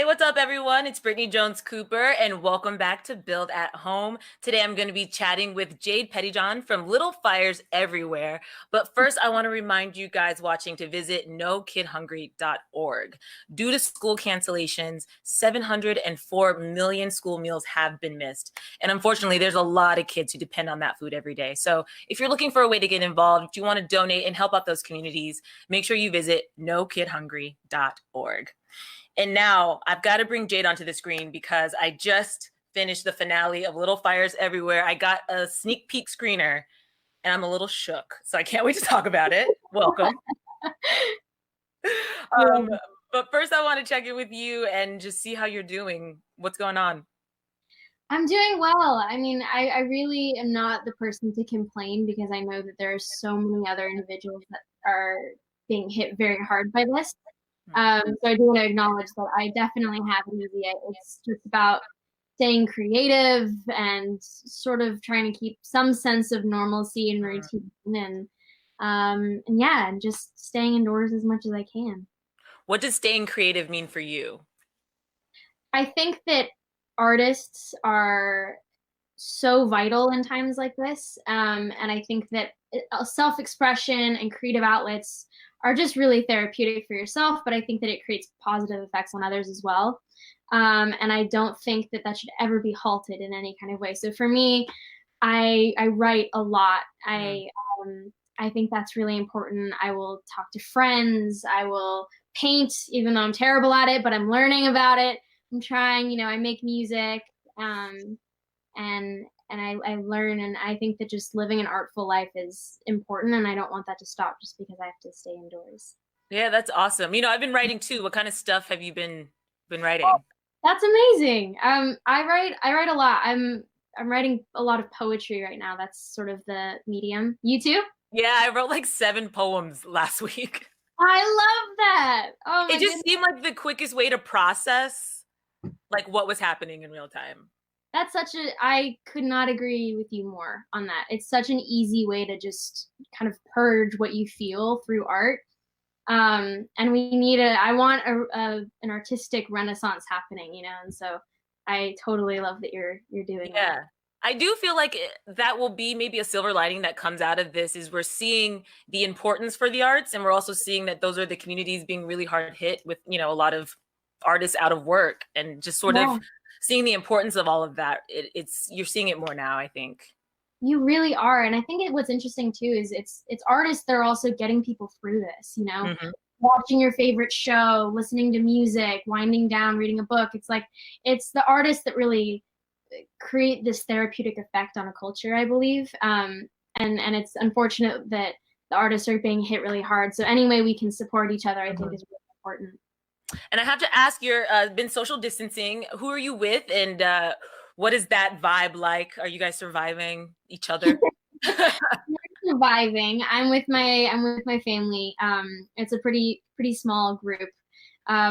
Hey, what's up, everyone? It's Brittany Jones Cooper, and welcome back to Build at Home. Today, I'm going to be chatting with Jade Pettyjohn from Little Fires Everywhere. But first, I want to remind you guys watching to visit nokidhungry.org. Due to school cancellations, 704 million school meals have been missed. And unfortunately, there's a lot of kids who depend on that food every day. So if you're looking for a way to get involved, if you want to donate and help out those communities, make sure you visit nokidhungry.org. And now I've got to bring Jade onto the screen because I just finished the finale of Little Fires Everywhere. I got a sneak peek screener and I'm a little shook. So I can't wait to talk about it. Welcome. um, but first, I want to check in with you and just see how you're doing. What's going on? I'm doing well. I mean, I really am not the person to complain because I know that there are so many other individuals that are being hit very hard by this. So I do want to acknowledge that I definitely haven't easy. It's just about staying creative and sort of trying to keep some sense of normalcy and routine and yeah, and just staying indoors as much as I can. What does staying creative mean for you? I think that artists are so vital in times like this. And I think that self-expression and creative outlets are just really therapeutic for yourself, but I think that it creates positive effects on others as well. And I don't think that that should ever be halted in any kind of way. So for me, I write a lot. I think that's really important. I will talk to friends. I will paint, even though I'm terrible at it, but I'm learning about it. I'm trying, I make music. And I learn, and I think that just living an artful life is important, and I don't want that to stop just because I have to stay indoors. Yeah, that's awesome. I've been writing too. What kind of stuff have you been writing? Oh, that's amazing. I write a lot. I'm writing a lot of poetry right now. That's sort of the medium. You too? Yeah, I wrote like 7 poems last week. I love that. Oh my It just goodness. seemed like the quickest way to process like what was happening in real time. I could not agree with you more on that. It's such an easy way to just kind of purge what you feel through art. And I want an artistic renaissance happening, and so I totally love that you're doing that. Yeah. I do feel like that will be maybe a silver lining that comes out of this is we're seeing the importance for the arts, and we're also seeing that those are the communities being really hard hit with, a lot of artists out of work, and just sort of seeing the importance of all of that. You're seeing it more now, I think. You really are, and I think what's interesting too is it's artists that are also getting people through this. Mhm. Watching your favorite show, listening to music, winding down, reading a book. It's like it's the artists that really create this therapeutic effect on a culture, I believe. And it's unfortunate that the artists are being hit really hard. So any way we can support each other, I think is really important. And I have to ask, you're been social distancing. Who are you with, and what is that vibe like? Are you guys surviving each other? Surviving. I'm with my family. It's a pretty small group,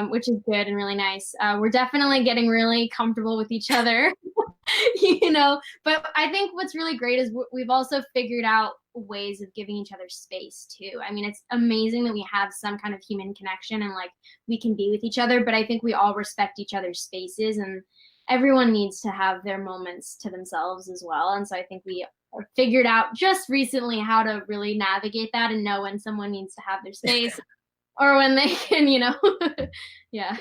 which is good and really nice. We're definitely getting really comfortable with each other, But I think what's really great is we've also figured out ways of giving each other space too. I mean, it's amazing that we have some kind of human connection and like we can be with each other, but I think we all respect each other's spaces, and everyone needs to have their moments to themselves as well. And so I think we figured out just recently how to really navigate that and know when someone needs to have their space or when they can, yeah.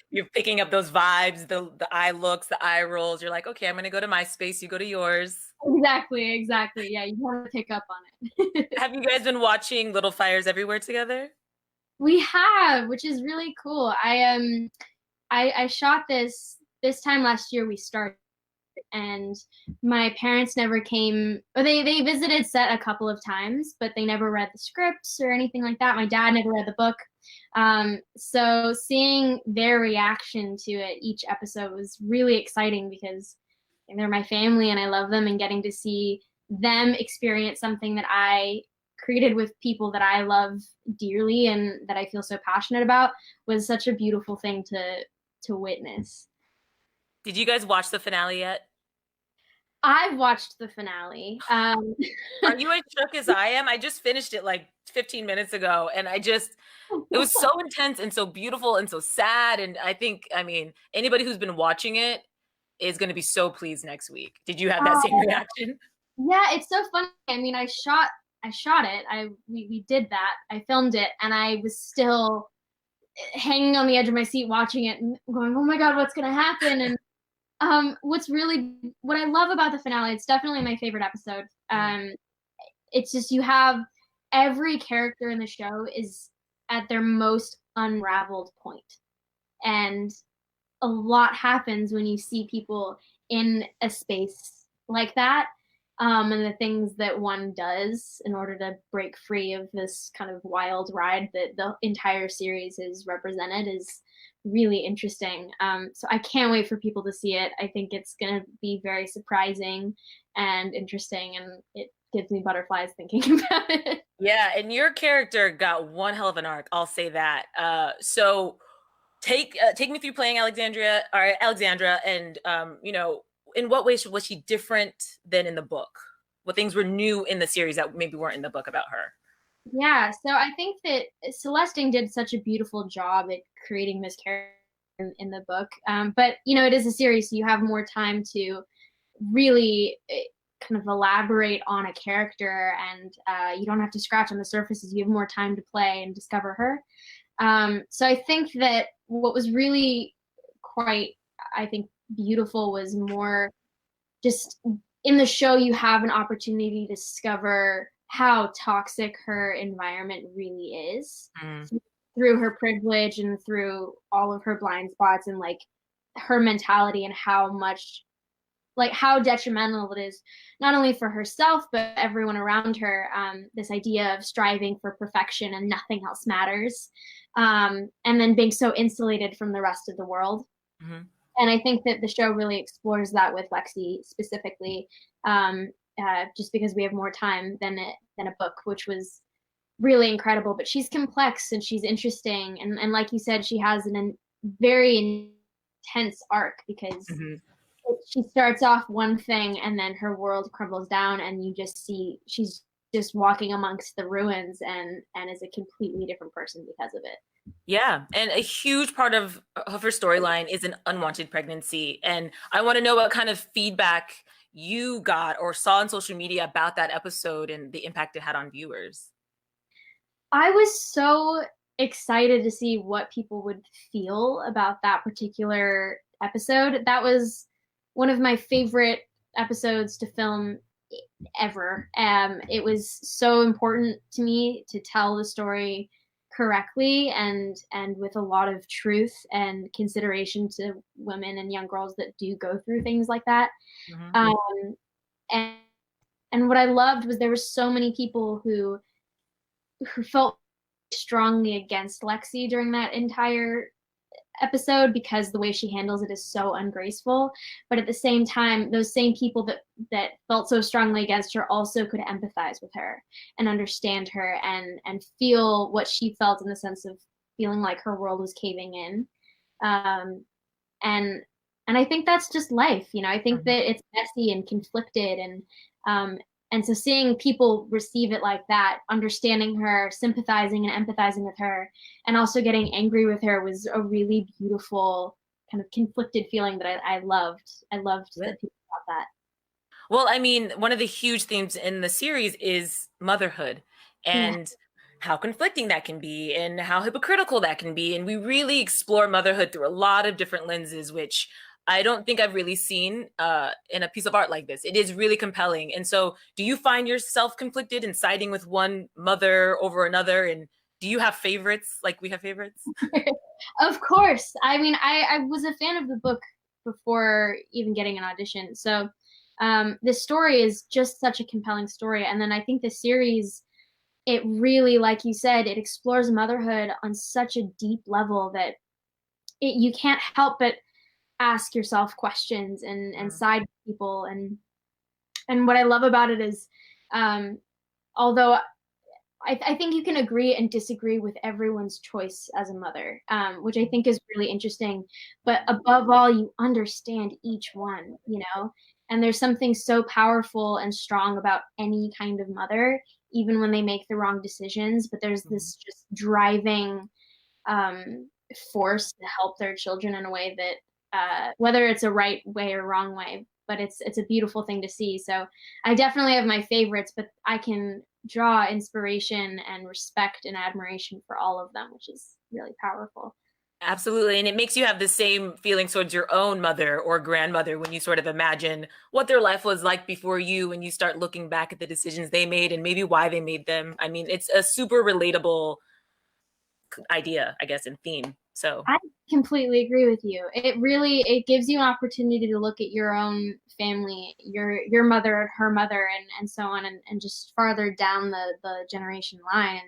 You're picking up those vibes, the eye looks, the eye rolls. You're like, okay, I'm gonna go to my space. You go to yours. Exactly. Yeah, you want to pick up on it. Have you guys been watching Little Fires Everywhere together? We have, which is really cool. I shot this time last year. We started, and my parents never came, or they visited set a couple of times, but they never read the scripts or anything like that. My dad never read the book. So seeing their reaction to it each episode was really exciting because they're my family and I love them, and getting to see them experience something that I created with people that I love dearly and that I feel so passionate about was such a beautiful thing to witness. Did you guys watch the finale yet? I've watched the finale. Are you as shook as I am? I just finished it like 15 minutes ago, and it was so intense and so beautiful and so sad. And I think, I mean, anybody who's been watching it is going to be so pleased next week. Did you have that same Oh, reaction? yeah, it's so funny. I mean, I shot it. We did that. I filmed it, and I was still hanging on the edge of my seat watching it and going, "Oh my God, what's gonna happen?" And what I love about the finale, it's definitely my favorite episode. Mm. It's just you have every character in the show is at their most unraveled point, and a lot happens when you see people in a space like that. And the things that one does in order to break free of this kind of wild ride that the entire series is represented is really interesting. So I can't wait for people to see it. I think it's going to be very surprising and interesting, and it gives me butterflies thinking about it. Yeah, and your character got one hell of an arc. I'll say that. So take me through playing Alexandra, and in what ways was she different than in the book? What things were new in the series that maybe weren't in the book about her? Yeah, so I think that Celeste Ng did such a beautiful job at creating this character in the book. But it is a series, so you have more time to really kind of elaborate on a character, and you don't have to scratch on the surfaces. You have more time to play and discover her. So I think that what was really quite, I think, beautiful was more just in the show you have an opportunity to discover how toxic her environment really is Mm. through her privilege and through all of her blind spots, and like her mentality and how much, like, how detrimental it is not only for herself but everyone around her. This idea of striving for perfection and nothing else matters, and then being so insulated from the rest of the world. Hmm. And I think that the show really explores that with Lexie specifically, just because we have more time than a book, which was really incredible. But she's complex and she's interesting, and like you said, she has an very intense arc because Hmm. she starts off one thing and then her world crumbles down, and you just see she's just walking amongst the ruins and is a completely different person because of it. Yeah, and a huge part of her storyline is an unwanted pregnancy, and I want to know what kind of feedback you got or saw on social media about that episode and the impact it had on viewers. I was so excited to see what people would feel about that particular episode. That was one of my favorite episodes to film ever. It was so important to me to tell the story correctly and with a lot of truth and consideration to women and young girls that do go through things like that. Hmm. Um, and and what I loved was there were so many people who felt strongly against Lexie during that entire episode because the way she handles it is so ungraceful. But at the same time, those same people that felt so strongly against her also could empathize with her and understand her and feel what she felt in the sense of feeling like her world was caving in. Um, and and I think that's just life. I think Hmm. that it's messy and conflicted, um, and so seeing people receive it like that, understanding her, sympathizing and empathizing with her, and also getting angry with her was a really beautiful kind of conflicted feeling that I loved. I loved Yeah. that people got that. Well, I mean, one of the huge themes in the series is motherhood Yeah. and how conflicting that can be and how hypocritical that can be. And we really explore motherhood through a lot of different lenses, which I don't think I've really seen in a piece of art like this. It is really compelling. And so, do you find yourself conflicted and siding with one mother over another? And do you have favorites like we have favorites? Of course. I mean, I was a fan of the book before even getting an audition. So this story is just such a compelling story. And then I think the series, it really, like you said, it explores motherhood on such a deep level that you can't help but ask yourself questions and Mm. side with people. And what I love about it is, um, although I think you can agree and disagree with everyone's choice as a mother, which I think is really interesting. But above all, you understand each one, there's something so powerful and strong about any kind of mother, even when they make the wrong decisions, but there's this just driving force to help their children in a way that whether it's a right way or wrong way, but it's a beautiful thing to see. So I definitely have my favorites, but I can draw inspiration and respect and admiration for all of them, which is really powerful. Absolutely. And it makes you have the same feeling towards your own mother or grandmother when you sort of imagine what their life was like before you and you start looking back at the decisions they made and maybe why they made them. I mean, it's a super relatable idea, I guess, and theme. So I completely agree with you. It gives you an opportunity to look at your own family, your mother, her mother, and so on, and just farther down the generation line,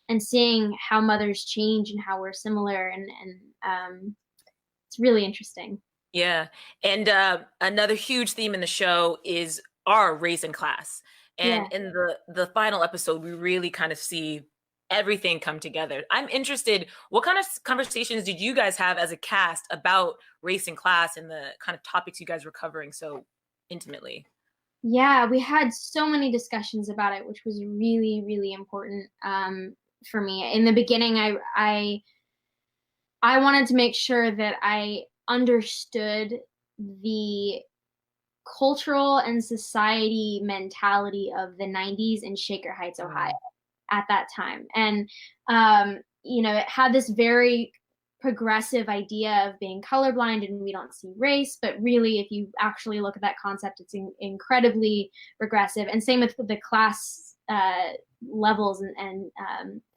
and seeing how mothers change and how we're similar, and it's really interesting. yeah. And another huge theme in the show is our race and class. Yeah. And in the final episode, we really kind of see everything come together. I'm interested, what kind of conversations did you guys have as a cast about race and class and the kind of topics you guys were covering so intimately? Yeah, we had so many discussions about it, which was really, really important for me. In the beginning, I wanted to make sure that I understood the cultural and society mentality of the 90s in Shaker Heights, Ohio at that time. And, it had this very progressive idea of being colorblind and we don't see race, but really, if you actually look at that concept, it's incredibly regressive. And same with the class levels and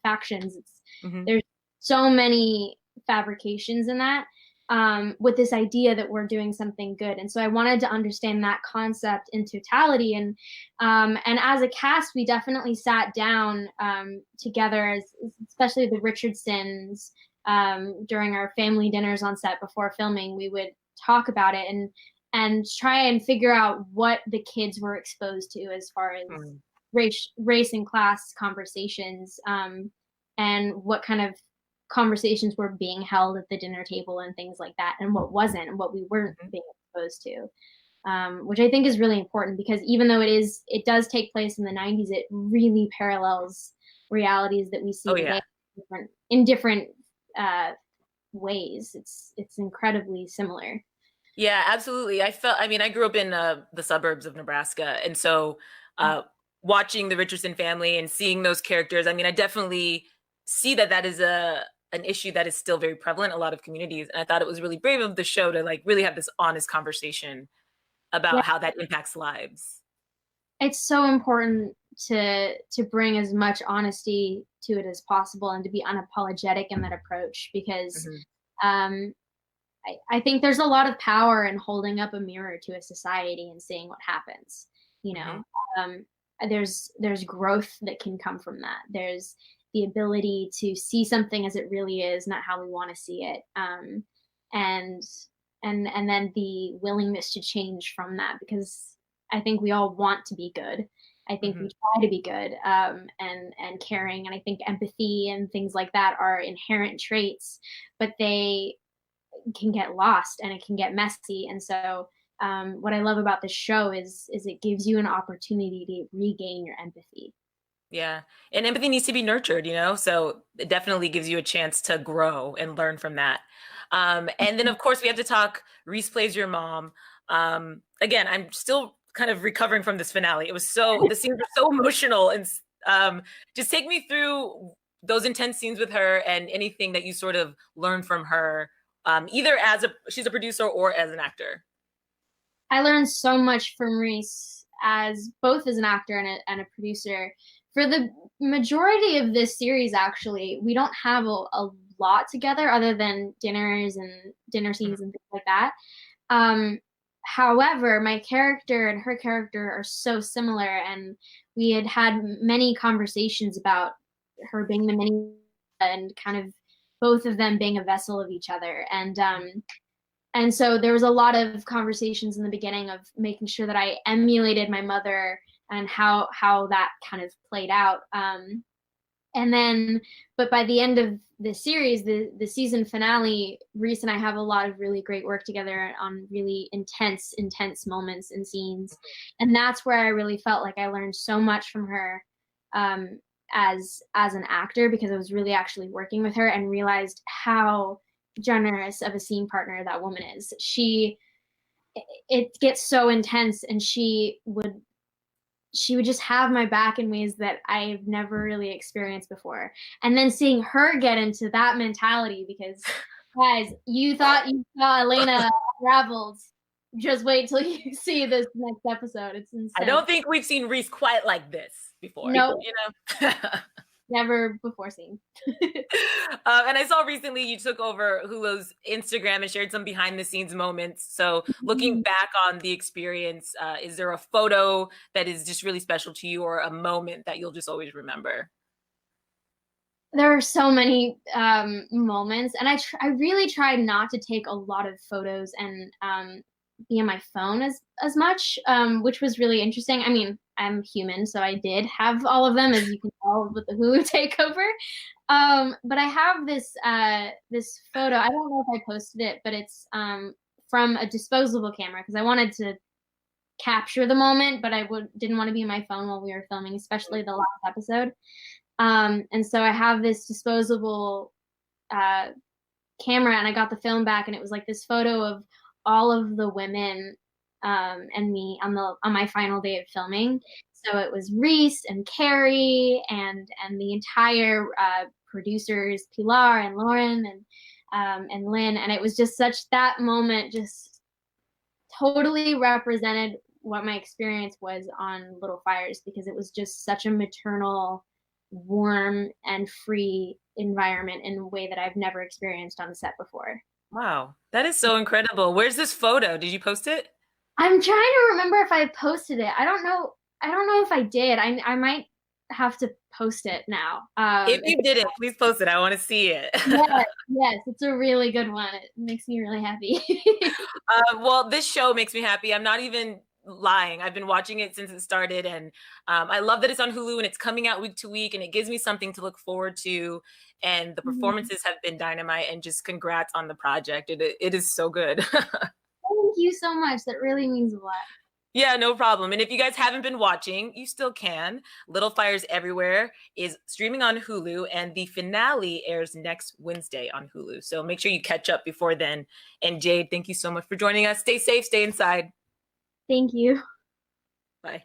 factions. Mm-hmm. There's so many fabrications in that, with this idea that we're doing something good. And so I wanted to understand that concept in totality. And as a cast, we definitely sat down together, especially the Richardsons, during our family dinners on set before filming. We would talk about it and try and figure out what the kids were exposed to as far as race and class conversations, and what kind of conversations were being held at the dinner table and things like that, and what wasn't, and what we weren't being exposed to, which I think is really important, because even though it does take place in the 90s, it really parallels realities that we see today in different ways. It's incredibly similar. Yeah, absolutely. I mean, I grew up in the suburbs of Nebraska. And so watching the Richardson family and seeing those characters, I mean, I definitely see that is an issue that is still very prevalent in a lot of communities. And I thought it was really brave of the show to like really have this honest conversation about how that impacts lives. It's so important to bring as much honesty to it as possible and to be unapologetic in that approach, because I think there's a lot of power in holding up a mirror to a society and seeing what happens. There's growth that can come from that. There's the ability to see something as it really is, not how we want to see it, and then the willingness to change from that, because I think we all want to be good. I think we try to be good, and caring, and I think empathy and things like that are inherent traits, but they can get lost and it can get messy. And so what I love about this show is it gives you an opportunity to regain your empathy. Yeah. And empathy needs to be nurtured, so it definitely gives you a chance to grow and learn from that. And then, of course, we have to talk. Reese plays your mom. Again, I'm still kind of recovering from this finale. The scenes were so emotional. And just take me through those intense scenes with her and anything that you sort of learned from her, either she's a producer or as an actor. I learned so much from Reese both as an actor and a producer. For the majority of this series, actually, we don't have a lot together other than dinners and dinner scenes and things like that. However, my character and her character are so similar, and we had many conversations about her being the mini and kind of both of them being a vessel of each other. And so there was a lot of conversations in the beginning of making sure that I emulated my mother and how that kind of played out. And then, but by the end of the series, the season finale, Reese and I have a lot of really great work together on really intense moments and scenes. And that's where I really felt like I learned so much from her, as an actor, because I was really actually working with her and realized how generous of a scene partner that woman is. It gets so intense, and she would just have my back in ways that I've never really experienced before. And then seeing her get into that mentality, because guys, you thought you saw Elena unraveled. Just wait till you see this next episode. It's insane. I don't think we've seen Reese quite like this before. No, you know. never before seen. And I saw recently you took over Hulu's Instagram and shared some behind the scenes moments. So looking back on the experience, is there a photo that is just really special to you, or a moment that you'll just always remember? There are so many moments, and I really tried not to take a lot of photos and be on my phone as much, which was really interesting. I mean, I'm human, so I did have all of them, as you can tell with the Hulu takeover. But I have this photo. I don't know if I posted it, but it's from a disposable camera, because I wanted to capture the moment, but I didn't want to be on my phone while we were filming, especially the last episode. And so I have this disposable camera, and I got the film back, and it was like this photo of all of the women and me on my final day of filming. So it was Reese and Carrie and the entire producers, Pilar and Lauren and Lynn, and it was just that moment just totally represented what my experience was on Little Fires, because it was just such a maternal, warm, and free environment in a way that I've never experienced on the set before. Wow, that is so incredible. Where's this photo? Did you post it? I'm trying to remember if I posted it. I don't know if I did. I might have to post it now. If you didn't, please post it. I want to see it. Yes, it's a really good one. It makes me really happy. Well, this show makes me happy. I'm not even lying. I've been watching it since it started, and I love that it's on Hulu and it's coming out week to week, and it gives me something to look forward to. And the performances have been dynamite, and just congrats on the project. It is so good. Thank you so much. That really means a lot. Yeah, no problem. And if you guys haven't been watching, you still can. Little Fires Everywhere is streaming on Hulu, and the finale airs next Wednesday on Hulu. So make sure you catch up before then. And Jade, thank you so much for joining us. Stay safe, stay inside. Thank you. Bye.